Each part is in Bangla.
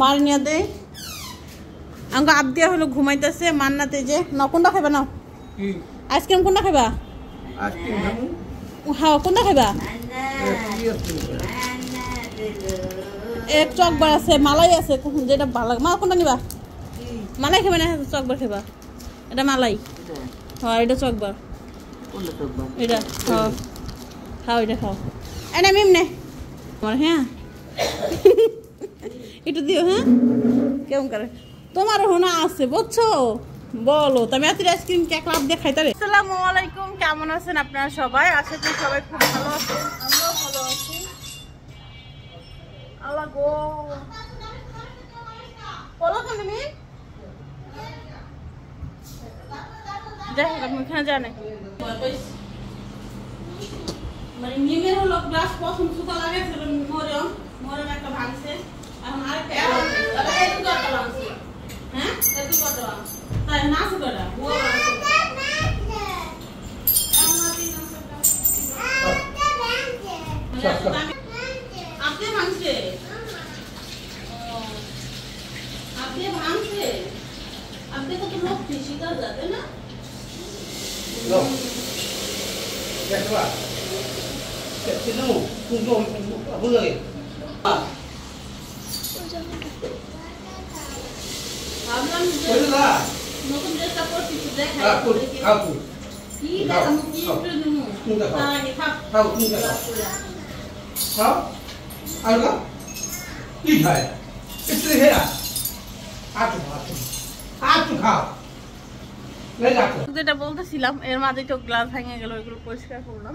মার নিয়ে দে আমাকে আপ দিয়া হলো ঘুমাইতেছে মান্নাতে যে না কোনটা খাইবা না আইসক্রিম কোনটা খাইবা হ্যাঁ কোনটা খাইবা এক চকবার আছে মালাই আছে যেটা ভালো লাগে মা কোনটা নিবা মালাই খাবে না চকবার খাইবা এটা মালাই হ্যাঁ এটা চকবার এটা হ্যাঁ খাও এটা খাও এনে মিম নে আমার হ্যাঁ একটু দিও হ্যাঁ কেমন করে তোমার হোনা আছে বুঝছো বলো তুমি এত আইসক্রিম কেক লাভ দিয়ে খাইতে আসসালামু আলাইকুম কেমন আছেন আপনারা সবাই আশা করি সবাই খুব ভালো আছেন আমরাও ভালো আছি আল্লাহ গো বলো তুমি যাই হোক আমি এখানে জানি মানে মিমের হলো গ্লাস প্রথম সুতা লাগাইছিল মরম একটা ভাঙছে এখন আরেকটা একটু কটা ভাঙছে হ্যাঁ একটু কটা তাই না সুতাটা ও আপনি ভাঙছে আপনি ভাঙছে আপনি কত লোক শিকার যাবে না নতুন ড্রেসটা পরছি যেটা বলতেছিলাম এর মাঝে তো গ্লাস ভেঙে গেল ওইগুলো পরিষ্কার করলাম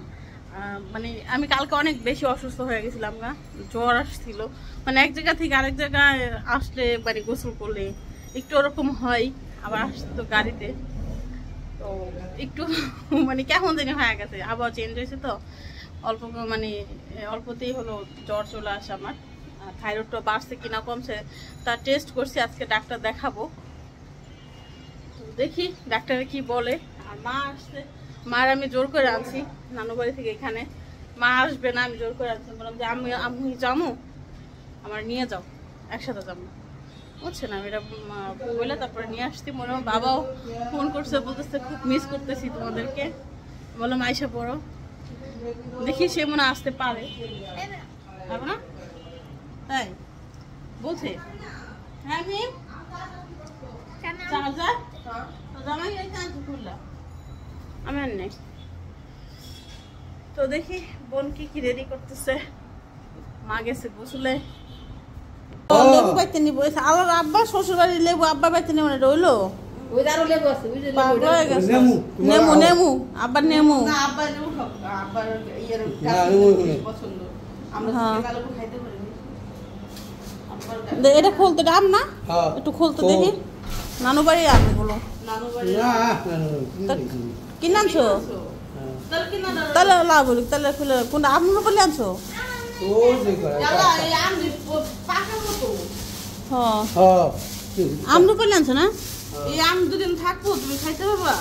মানে আমি কালকে অনেক বেশি অসুস্থ হয়ে গেছিলাম না জ্বর আসছিল মানে এক জায়গা থেকে আরেক জায়গায় আসলে মানে গোসল করলে একটু ওরকম হয় আবার আসতো গাড়িতে তো একটু মানে কেমন জানি হয়ে গেছে আবহাওয়া চেঞ্জ হয়েছে তো অল্প মানে অল্পতেই হলো জ্বর চলে আসে আমার থাইরয়েডটা বাড়ছে কিনা কমছে তার টেস্ট করছি আজকে ডাক্তার দেখাবো দেখি ডাক্তারে কি বলে আর মা আসছে মার আমি জোর করে আনছি নানু বাড়ি থেকে এখানে মা আসবে না আমি জোর করে আনছি বললাম যে আমি যাবো আমার নিয়ে যাও একসাথে যাবো বুঝছেন আমি এটা বলে তারপরে নিয়ে আসছি মনে হয় বাবাও ফোন করছে বলতেছে খুব মিস করতেছি তোমাদেরকে বললাম আইসা পড়ো দেখি সে মনে আসতে পারে না তাই বলছে হ্যাঁ মিম আমি আর নেই তো দেখি বোন কি রেডি করতেছে মা গেছে গোসলে লেবু বাইতে নিব আবার আব্বা শ্বশুর বাড়ির লেবু আব্বা বাইতে নিব না রইলো নেমু নেমু আবার নেমু এটা খুলতে আম না একটু খুলতে দেখি নানু বাড়ি আনবে বলো কিনে আনছো তাহলে লাভ বলি তাহলে খুলে কোনটা আমরু বলে আনছো আমরু বলে আনছো না এই আম দুদিন থাকবো তুমি খাইতে পারবা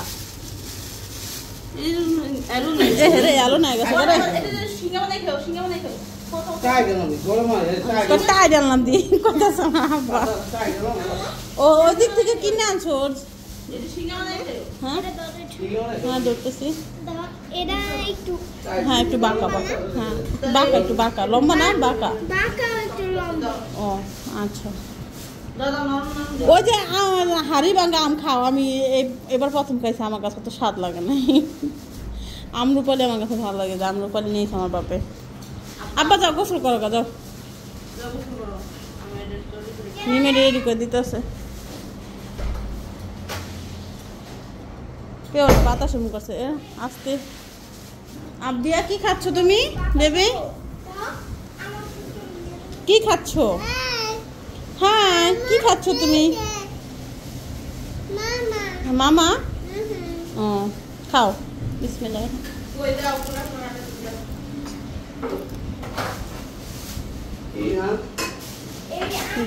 আলো নাই গেছে ওই দিক থেকে কিনে আনছো হ্যাঁ ধরতেছি হ্যাঁ একটু বাঁকা বাঁকা হ্যাঁ বাঁকা একটু বাঁকা লম্বা না বাঁকা ও আচ্ছা ওই যে হাড়ি ভাঙা আম খাও আমি এবার প্রথম খাইছি আমার কাছে তো স্বাদ লাগে না আমরুপালি আমার কাছে ভালো লাগে যে আমরুপালি নিয়েছে আমার বাপে আব্বা যাও গোসল করো যাও নিমে রেডি করে দিতেছে কেউ বাতাস করছে আসতে আব্দিয়া কি খাচ্ছ তুমি বেবি কি খাচ্ছ হ্যাঁ কি খাচ্ছ তুমি মামা ও খাও বিসমিল্লাহ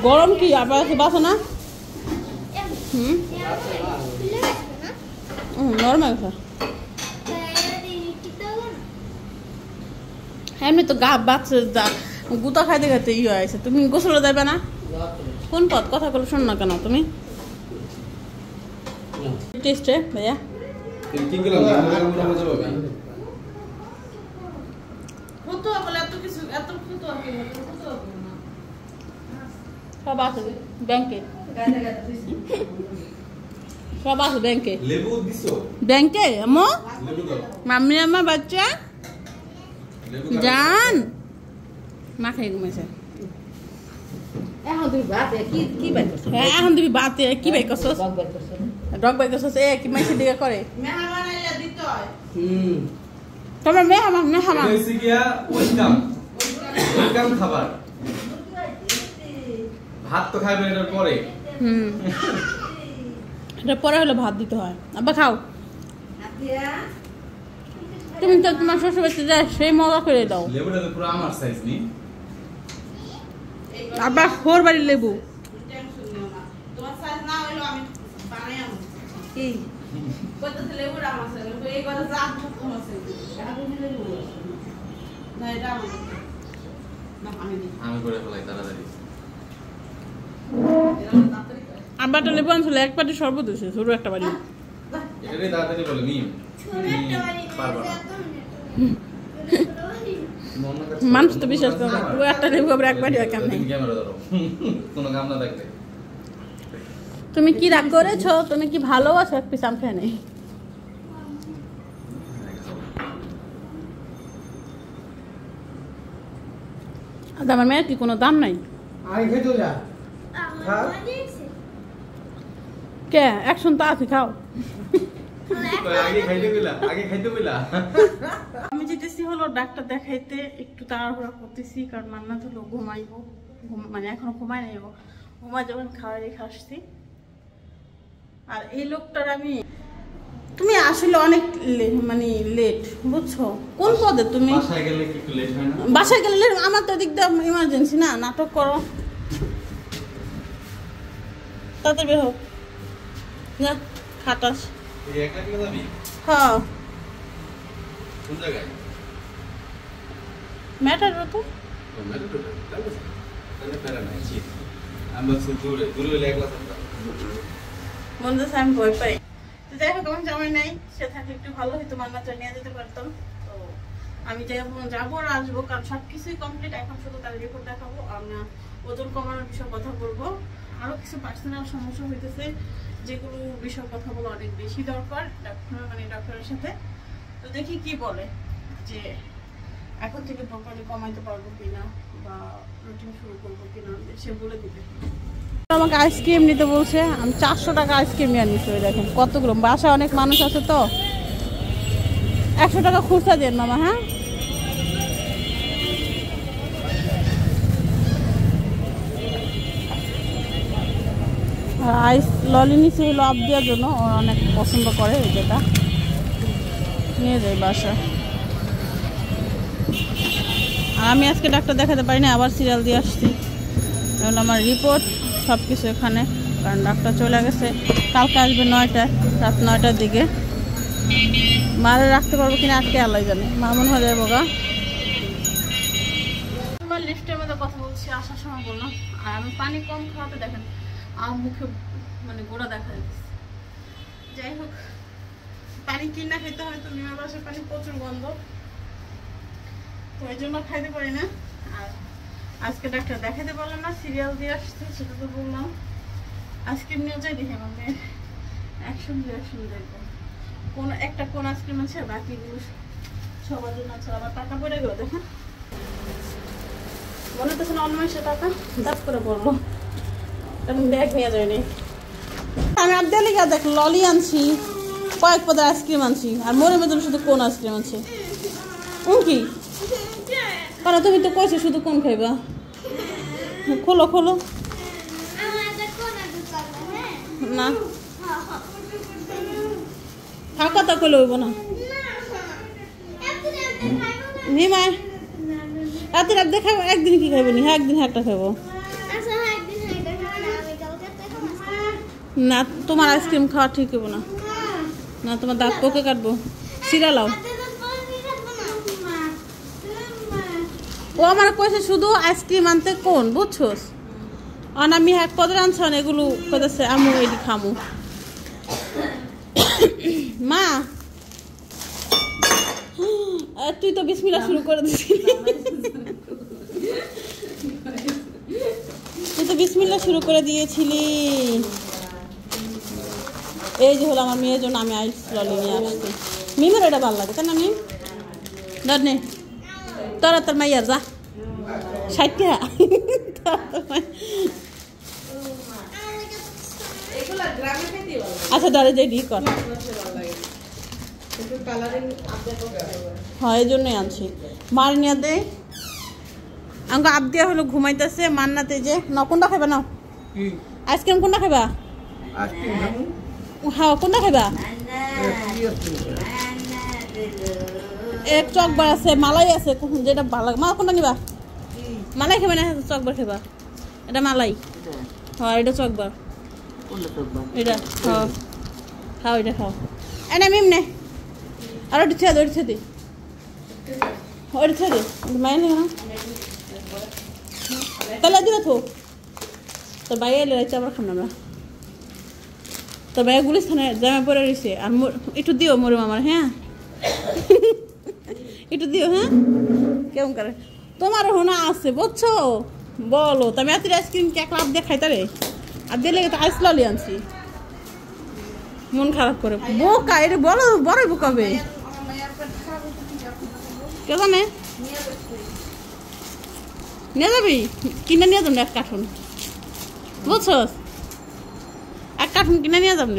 গরম কি আবার বাসো না নরমাল এমনি তো গা বাচ্চা গুতা খাইতে খাইতে ইয়ে আছে তুমি গোসলে যাবে না কোন পদ কথাগুলো শোন না কেন তুমি? টেস্টে ভাইয়া সব আছে ব্যাংকে, সব আছে ব্যাংকে। ব্যাংকে মাম্মি আমার বাচ্চা জান মা খাই ঘুমাইছে। এখন তুমি বাতে কি বাই করছস? ডগ বাই করছস? এ কি মাইছে দিকে করে মেহমান আইলা দিতে হয়। তোমার মেহমান হইছে গিয়া ওইটাম খাবার ভাত তো খাইবে এর পরে। এটা পরে হলো ভাত দিতে হয়। আব্বা খাও। তুমি তো তোমার শ্বশুর বাড়িতে যাও সেই মজা করে দাও। লেবুটা তো পুরো আমার সাইজ নি। আব্বা খোর বাড়ির লেবু তোমার সাইজ না হইলো আমি বানাই আম কি কততে লেবু আমার সাইজ এই কথা জাত কম আছে আমি লেবু না এটা আমার না আমি করে ফেলাই তাড়াতাড়ি। আব্বাটা লেবু আনছিল এক পাটি শরবত হইছে ছোট একটা বাড়ি। এটাই তাড়াতাড়ি বলে মিম ছোট একটা বাড়ি পারবা না। মানুষ তো বিশ্বাস করে না ও একটা লেবু আবার একবারই হয় কেমন ক্যামেরা ধরো কোনো কাম না দেখতে। তুমি কি রাগ করেছো? তুমি কি ভালোবাসো? এক পিস আম খেয়ে নেই। আমার মেয়ের কি কোনো দাম নাই? কে একশন তো আছে খাও। আমি যেতেছি হলো ডাক্তার দেখাইতে, একটু তাড়াহুড়া করতেছি কারণ মান্না তো ঘুমাইবো, মানে এখনো ঘুমাই নাই, ঘুমাই যখন খাওয়া রেখে আসছি। আর এই লোকটার আমি তুমি আসলে অনেক মানে লেট বুঝছো। কোন পদে তুমি? বাসায় গেলে একটু লেট হয় না? বাসায় গেলে আমার তো দিক দিয়ে ইমার্জেন্সি না, নাটক করো তাতে বের হোক না খাটাস। হ্যাঁ ম্যাটার তো মনে হচ্ছে আমি ভয় পাই। তো যাই হোক আমার জামাই নাই, সে থাকলে একটু ভালো হইতো, মান্নাটা নিয়ে যেতে পারতাম। তো আমি যাবো আর আসবো কারণ সবকিছুই কমপ্লিট। এখন শুধু তার রিপোর্ট দেখাবো, আমরা ওজন কমানোর বিষয়ে কথা বলবো, আরো কিছু পার্সোনাল সমস্যা হইতেছে যেগুলো বিষয় কথা বলা অনেক বেশি দরকার ডক্টরের সাথে। তো দেখি কি বলে, যে এখন থেকে প্রপারলি কমাইতে পারবো কিনা বা রুটিন শুরু করবো কিনা সে বলে দিবে। আমাকে আইসক্রিম নিতে বলছে, আমি 400 টাকা আইসক্রিম নিয়ে নিচ্ছি। দেখেন কতগুলো, বাসায় অনেক মানুষ আছে তো 100 টাকা খুচরা দেন মামা। হ্যাঁ আইস ললি নিচে হলো আপ দেওয়ার জন্য, ওরা অনেক পছন্দ করে, যেটা নিয়ে যাই বাসা। আর আমি আজকে ডাক্তার দেখাতে পারি না, আবার সিরিয়াল দিয়ে আসছি। এখন আমার রিপোর্ট সব কিছু এখানে, কারণ ডাক্তার চলে গেছে, কালকে আসবে 9টায়, রাত 9টার দিকে। মারে রাখতে পারবো কিনা আজকে আল্লাহ জানে, মা মনে হয়ে যাবো গা। আমার লিফটের মধ্যে কথা বলছি, আসার সময় বললাম। আর আমি পানি কম খাওয়াতে দেখেন আমার মুখে মানে গোড়া দেখা যাচ্ছে। যাই হোক পানি কিনা খেতে হয়, তো নিমার বাসার পানি প্রচুর গন্ধ, তো ওই জন্য খাইতে পারি না। আর আজকে ডাক্তার দেখাতে পারলাম না, সিরিয়াল দিয়ে আসছে, সেটা তো বললাম। আইসক্রিম নিয়ে যাই, দেখে আমার মেয়ের অ্যাকশন দেখবো কোন একটা কোন আইসক্রিম আছে, বাকিগুলো সবার জন্য আছে। আবার টাকা পড়ে গেল দেখেন, মনে হচ্ছে না অন্য মাসে টাকা দাপ করে পড়লো, এখন ব্যাগ নিয়ে যায়নি। আমি আবদালিকা দেখ ললি আনছি, কয়েক পদের আইসক্রিম আনছি, আর মনে মধ্যে শুধু কোন আইসক্রিম আনছি। কি কারণ তুমি তো কইছো শুধু কোন খাইবা, খোলো খোলো না, থাক কথা কইলে হইব না। নিমায় রাতে রাত দেখাবো, একদিন কি খাইবো নি? হ্যাঁ একদিন একটা খাইবো না, তোমার আইসক্রিম খাওয়া ঠিক হইব না, না তোমার দাঁত পোকে কাটবো। সিরা লাও, ও আমার কইছে শুধু আইসক্রিম আনতে, কোন বুঝছোস? আর আমি এক পদের আনছন এগুলো কইতেছে আমু এটি খামু মা তুই তো বিসমিল্লাহ শুরু করে দিছিলি তুই তো বিসমিল্লাহ শুরু করে দিয়েছিলি এই যে হলো আমার মেয়ের জন্য আমি আইস ললি নিয়ে আসছি মিমের এটা ভালো লাগে তাই না মিম ধর নে তোরা তোর মাইয়ার যা 60 টাকা আচ্ছা ধরে যে ডি কর হ্যাঁ এই জন্যই আনছি মার নিয়ে দে আমাকে আপ দিয়া হলো ঘুমাইতেছে মান্নাতে যে না কোনটা খাইবা না আইসক্রিম কোনটা খাইবা হ্যাঁ কোনটা খাইবা এক চকবার আছে মালাই আছে যেটা ভালো লাগে মা কোনটা নিবা মালাই খাবে না চকবার খাইবা এটা মালাই হ্যাঁ এটা চকবার এটা হ্যাঁ খাও এটা খাও এনে মিম নে আর ওটা ছেড়ে দে ওটা ছেড়ে দে মায়ের নেই না তাহলে দিবে তো তোর বাইরে এলে রাইতে আবার খাম না আমরা তোর বাইরে গুলিস্থানে জামা পরে রয়েছে আর একটু দিও মোরে মামার হ্যাঁ একটু দিও হ্যাঁ কেমন করে তোমার হোনা আছে বুঝছো বলো তুমি এত আইসক্রিম কেক লাভ দিয়ে খাইতে রে আর দিলে তো আইস ললি আনছি মন খারাপ করে বোকা এটা বলো বড় বোকাবে কে জানে নিয়ে যাবি কিনে নিয়ে যাবো এক কার্টুন বুঝছো এক কার্টুন কিনে নিয়ে যাবো